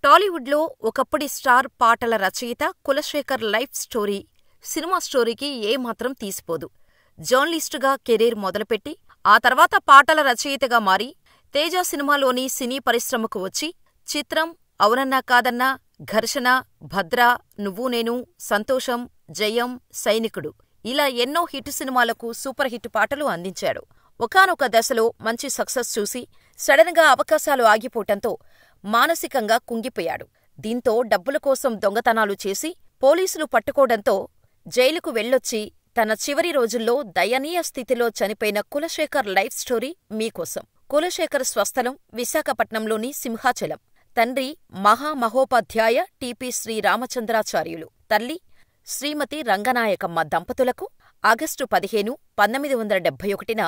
టాలీవుడ్లో ఒకప్పటి స్టార్ పాటల రచయిత కులశేఖర్ లైఫ్ స్టోరీ సినిమా స్టోరీకి ఏమాత్రం తీసిపోదు. జర్నలిస్టుగా కెరీర్ మొదలుపెట్టి, ఆ తర్వాత పాటల రచయితగా మారి, తేజ సినిమాలోని సినీ పరిశ్రమకు వచ్చి, చిత్రం, అవునన్నా కాదన్నా, ఘర్షణ, భద్ర, నువ్వు నేను, సంతోషం, జయం, సైనికుడు ఇలా ఎన్నో హిట్ సినిమాలకు సూపర్ హిట్ పాటలు అందించాడు. ఒకానొక దశలో మంచి సక్సెస్ చూసి సడన్ గా అవకాశాలు ఆగిపోవటంతో మానసికంగా కుంగిపోయాడు. దీంతో డబ్బుల కోసం దొంగతనాలు చేసి పోలీసులు పట్టుకోవడంతో జైలుకు వెళ్ళొచ్చి తన చివరి రోజుల్లో దయనీయ స్థితిలో చనిపోయిన కులశేఖర్ లైఫ్ స్టోరీ మీకోసం. కులశేఖర్ స్వస్థలం విశాఖపట్నంలోని సింహాచలం. తండ్రి మహామహోపాధ్యాయ టి.పి. శ్రీరామచంద్రాచార్యులు. తల్లి శ్రీమతి రంగనాయకమ్మ దంపతులకు ఆగస్టు 15, 1971న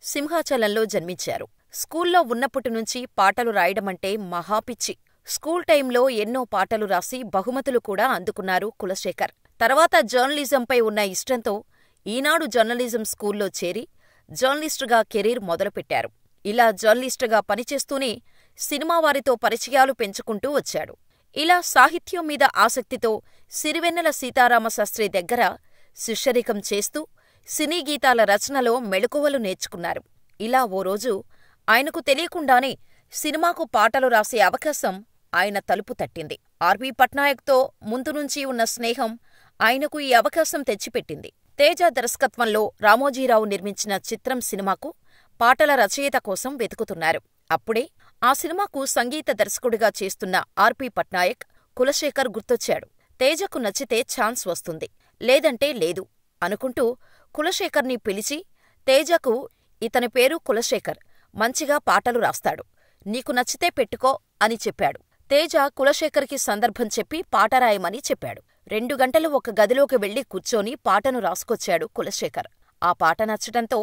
సింహాచలంలో జన్మించారు. స్కూల్లో ఉన్నప్పటినుంచి పాటలు రాయడమంటే మహాపిచ్చి. స్కూల్ టైంలో ఎన్నో పాటలు రాసి బహుమతులు కూడా అందుకున్నారు కులశేఖర్. తర్వాత జర్నలిజంపై ఉన్న ఇష్టంతో ఈనాడు జర్నలిజం స్కూల్లో చేరి జర్నలిస్టుగా కెరీర్ మొదలుపెట్టారు. ఇలా జర్నలిస్టుగా పనిచేస్తూనే సినిమావారితో పరిచయాలు పెంచుకుంటూ వచ్చాడు. ఇలా సాహిత్యం మీద ఆసక్తితో సిరివెన్నెల సీతారామశాస్త్రి దగ్గర శిష్యరికం చేస్తూ సినీ గీతాల రచనలో మెళకువలు నేర్చుకున్నారు. ఇలా ఓ రోజు ఆయనకు తెలియకుండానే సినిమాకు పాటలు రాసే అవకాశం ఆయన తలుపు తట్టింది. ఆర్.పి. పట్నాయక్తో ముందునుంచీ ఉన్న స్నేహం ఆయనకు ఈ అవకాశం తెచ్చిపెట్టింది. తేజ దర్శకత్వంలో రామోజీరావు నిర్మించిన చిత్రం సినిమాకు పాటల రచయిత కోసం వెతుకుతున్నారు. అప్పుడే ఆ సినిమాకు సంగీత దర్శకుడిగా చేస్తున్న ఆర్.పి. పట్నాయక్, కులశేఖర్ గుర్తొచ్చాడు. తేజకు నచ్చితే ఛాన్స్ వస్తుంది, లేదంటే లేదు అనుకుంటూ కులశేఖర్ని పిలిచి, తేజకు ఇతని పేరు కులశేఖర్, మంచిగా పాటలు రాస్తాడు, నీకు నచ్చితే పెట్టుకో అని చెప్పాడు. తేజ కులశేఖర్కి సందర్భం చెప్పి పాట రాయమని చెప్పాడు. 2 గంటలు ఒక గదిలోకి వెళ్లి కూర్చొని పాటను రాసుకొచ్చాడు కులశేఖర్. ఆ పాట నచ్చటంతో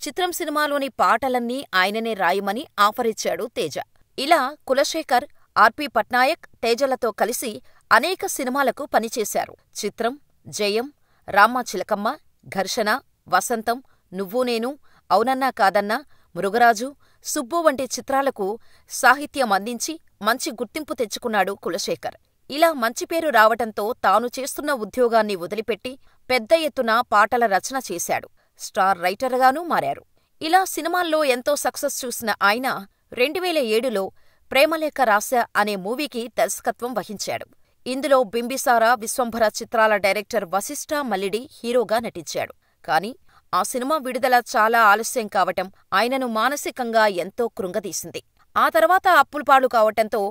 చిత్రం సినిమాలోని పాటలన్నీ ఆయననే రాయమని ఆఫరిచ్చాడు తేజ. ఇలా కులశేఖర్, ఆర్.పి. పట్నాయక్, తేజలతో కలిసి అనేక సినిమాలకు పనిచేశారు. చిత్రం, జయం, రామచిలకమ్మ, ఘర్షణ, వసంతం, నువ్వు నేను, అవునన్నా కాదన్నా, మృగరాజు, సుబ్బు వంటి చిత్రాలకు సాహిత్యం అందించి మంచి గుర్తింపు తెచ్చుకున్నాడు కులశేఖర్. ఇలా మంచి పేరు రావటంతో తాను చేస్తున్న ఉద్యోగాన్ని వదిలిపెట్టి పెద్ద ఎత్తున పాటల రచన చేశాడు. స్టార్ రైటర్గానూ మారారు. ఇలా సినిమాల్లో ఎంతో సక్సెస్ చూసిన ఆయన 2007లో ప్రేమలేఖ రాశా అనే మూవీకి దర్శకత్వం వహించాడు. ఇందులో బింబిసార, విశ్వంభర చిత్రాల డైరెక్టర్ వశిష్ఠ మల్లిడి హీరోగా నటించాడు. కాని ఆ సినిమా విడుదల చాలా ఆలస్యం కావటం ఆయనను మానసికంగా ఎంతో కృంగదీసింది. ఆ తర్వాత అప్పులపాలు కావటంతో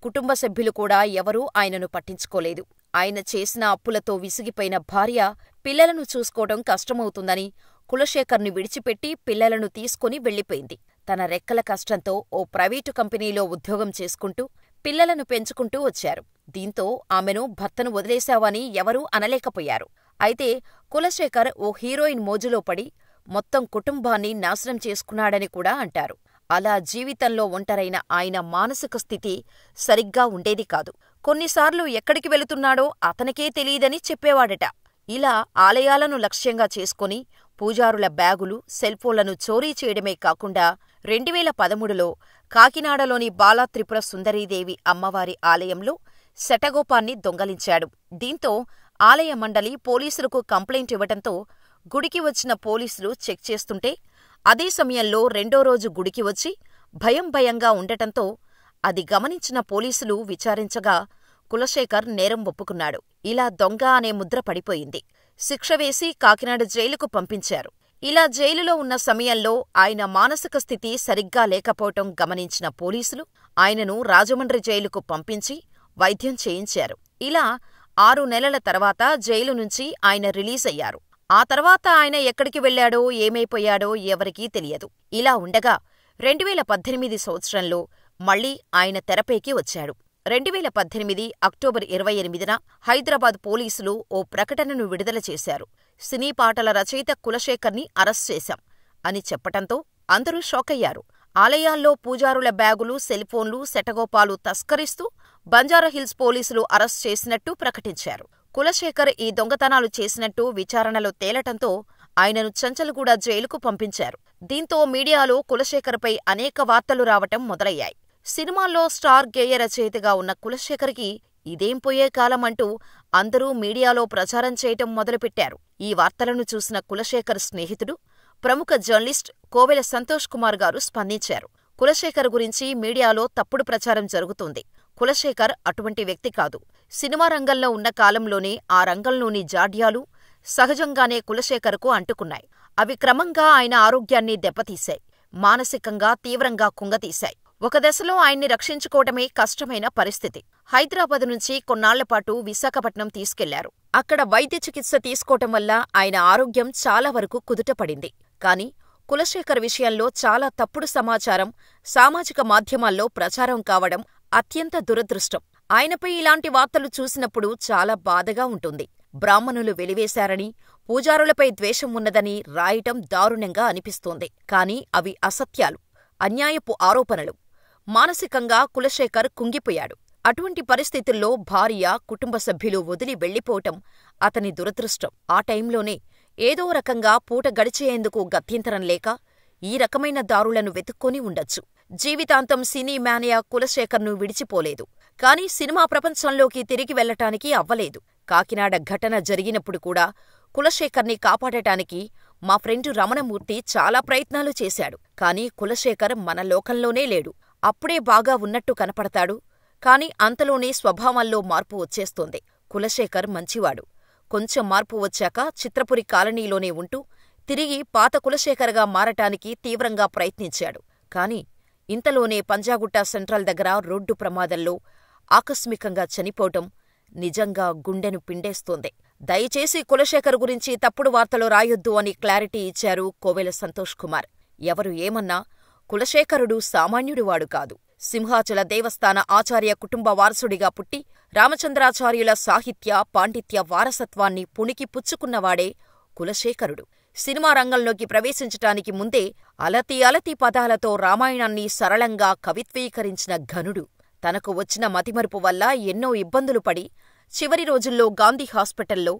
కుటుంబ సభ్యులు కూడా ఎవరూ ఆయనను పట్టించుకోలేదు. ఆయన చేసిన అప్పులతో విసిగిపోయిన భార్య పిల్లలను చూసుకోవడం కష్టమవుతుందని కులశేఖర్ని విడిచిపెట్టి పిల్లలను తీసుకుని వెళ్లిపోయింది. తన రెక్కల కష్టంతో ఓ ప్రైవేటు కంపెనీలో ఉద్యోగం చేసుకుంటూ పిల్లలను పెంచుకుంటూ వచ్చారు. దీంతో ఆమెను భర్తను వదిలేశావని ఎవరూ అనలేకపోయారు. అయితే కులశేఖర్ ఓ హీరోయిన్ మోజులో పడి మొత్తం కుటుంబాన్ని నాశనం చేసుకున్నాడని కూడా అంటారు. అలా జీవితంలో ఒంటరైన ఆయన మానసిక స్థితి సరిగ్గా ఉండేది కాదు. కొన్నిసార్లు ఎక్కడికి వెళుతున్నాడో అతనికే తెలీదని చెప్పేవాడట. ఇలా ఆలయాలను లక్ష్యంగా చేసుకుని పూజారుల బ్యాగులు, సెల్ఫోన్లను చోరీ చేయడమే కాకుండా 2013లో కాకినాడలోని బాలాత్రిపుర సుందరీదేవి అమ్మవారి ఆలయంలో శటగోపాన్ని దొంగలించాడు. దీంతో ఆలయ మండలి పోలీసులకు కంప్లైంట్ ఇవ్వటంతో గుడికి వచ్చిన పోలీసులు చెక్ చేస్తుంటే, అదే సమయంలో రెండో రోజు గుడికి వచ్చి భయంగా ఉండటంతో అది గమనించిన పోలీసులు విచారించగా కులశేఖర్ నేరం ఒప్పుకున్నాడు. ఇలా దొంగ అనే ముద్ర పడిపోయింది. శిక్ష వేసి కాకినాడ జైలుకు పంపించారు. ఇలా జైలులో ఉన్న సమయంలో ఆయన మానసిక స్థితి సరిగ్గా లేకపోవటం గమనించిన పోలీసులు ఆయనను రాజమండ్రి జైలుకు పంపించి వైద్యం చేయించారు. ఇలా 6 నెలల తర్వాత జైలు నుంచి ఆయన రిలీజ్ అయ్యారు. ఆ తర్వాత ఆయన ఎక్కడికి వెళ్లాడో, ఏమైపోయాడో ఎవరికీ తెలియదు. ఇలా ఉండగా 2018 సంవత్సరంలో మళ్లీ ఆయన తెరపైకి వచ్చాడు. 2018 అక్టోబర్ 28న హైదరాబాద్ పోలీసులు ఓ ప్రకటనను విడుదల చేశారు. సినీ పాటల రచయిత కులశేఖర్ని అరెస్ట్ చేశాం అని చెప్పటంతో అందరూ షాకయ్యారు. ఆలయాల్లో పూజారుల బ్యాగులు, సెల్ఫోన్లు, శటగోపాలు తస్కరిస్తూ బంజారాహిల్స్ పోలీసులు అరెస్ట్ చేసినట్టు ప్రకటించారు. కులశేఖర్ ఈ దొంగతనాలు చేసినట్టు విచారణలో తేలటంతో ఆయనను చంచల్గూడ జైలుకు పంపించారు. దీంతో మీడియాలో కులశేఖర్పై అనేక వార్తలు రావటం మొదలయ్యాయి. సినిమాల్లో స్టార్ గేయ రచయితగా ఉన్న కులశేఖర్కి ఇదేం పోయే కాలమంటూ అందరూ మీడియాలో ప్రచారం చేయటం మొదలుపెట్టారు. ఈ వార్తలను చూసిన కులశేఖర్ స్నేహితుడు, ప్రముఖ జర్నలిస్ట్ కోవెల సంతోష్ కుమార్ గారు స్పందించారు. కులశేఖర్ గురించి మీడియాలో తప్పుడు ప్రచారం జరుగుతోంది. కులశేఖర్ అటువంటి వ్యక్తి కాదు. సినిమా రంగంలో ఉన్న కాలంలోనే ఆ రంగంలోని జాడ్యాలు సహజంగానే కులశేఖర్కు అంటుకున్నాయి. అవి క్రమంగా ఆయన ఆరోగ్యాన్ని దెబ్బతీశాయి. మానసికంగా తీవ్రంగా కుంగతీశాయి. ఒక దశలో ఆయన్ని రక్షించుకోవటమే కష్టమైన పరిస్థితి. హైదరాబాద్ నుంచి కొన్నాళ్లపాటు విశాఖపట్నం తీసుకెళ్లారు. అక్కడ వైద్య చికిత్స తీసుకోవటం వల్ల ఆయన ఆరోగ్యం చాలా వరకు కుదుటపడింది. కాని కులశేఖర్ విషయంలో చాలా తప్పుడు సమాచారం సామాజిక మాధ్యమాల్లో ప్రచారం కావడం అత్యంత దురదృష్టం. ఆయనపై ఇలాంటి వార్తలు చూసినప్పుడు చాలా బాధగా ఉంటుంది. బ్రాహ్మణులు వెలివేశారని, పూజారులపై ద్వేషం ఉన్నదని రాయటం దారుణంగా అనిపిస్తోంది. కాని అవి అసత్యాలు, అన్యాయపు ఆరోపణలు. మానసికంగా కులశేఖర్ కుంగిపోయాడు. అటువంటి పరిస్థితుల్లో భార్య, కుటుంబ సభ్యులు వదిలి వెళ్లిపోవటం అతని దురదృష్టం. ఆ టైంలోనే ఏదో రకంగా పూట గడిచేందుకు గత్యంతరం లేక ఈ రకమైన దారులను వెతుక్కొని ఉండొచ్చు. జీవితాంతం సినీ మేనియా కులశేఖర్ను విడిచిపోలేదు. కాని సినిమా ప్రపంచంలోకి తిరిగి వెళ్లటానికి అవ్వలేదు. కాకినాడ ఘటన జరిగినప్పుడు కూడా కులశేఖర్ని కాపాడటానికి మా ఫ్రెండు రమణమూర్తి చాలా ప్రయత్నాలు చేశాడు. కాని కులశేఖర్ మన లోకంలోనే లేడు. అప్పుడే బాగా ఉన్నట్టు కనపడతాడు. కాని అంతలోనే స్వభావంలో మార్పు వచ్చేస్తోంది. కులశేఖర్ మంచివాడు. కొంచెం మార్పు వచ్చాక చిత్రపురి కాలనీలోనే ఉంటూ తిరిగి పాత కులశేఖర్గా మారటానికి తీవ్రంగా ప్రయత్నించాడు. కాని ఇంతలోనే పంజాగుట్ట సెంట్రల్ దగ్గర రోడ్డు ప్రమాదంలో ఆకస్మికంగా చనిపోవటం నిజంగా గుండెను పిండేస్తోంది. దయచేసి కులశేఖర్ గురించి తప్పుడు వార్తలు రాయొద్దు అని క్లారిటీ ఇచ్చారు కోవెల సంతోష్ కుమార్. ఎవరు ఏమన్నా కులశేఖరుడు సామాన్యుడివాడు కాదు. సింహాచల దేవస్థాన ఆచార్య కుటుంబ వారసుడిగా పుట్టి రామచంద్రాచార్యుల సాహిత్య, పాండిత్య వారసత్వాన్ని పుణికి పుచ్చుకున్నవాడే కులశేఖరుడు. సినిమా రంగంలోకి ప్రవేశించటానికి ముందే అలతి అలతి పదాలతో రామాయణాన్ని సరళంగా కవిత్వీకరించిన ఘనుడు. తనకు వచ్చిన మతిమరుపు వల్ల ఎన్నో ఇబ్బందులు పడి చివరి రోజుల్లో గాంధీ హాస్పిటల్లో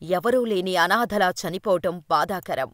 ఎవరూ లేని అనాథలా చనిపోవటం బాధాకరం.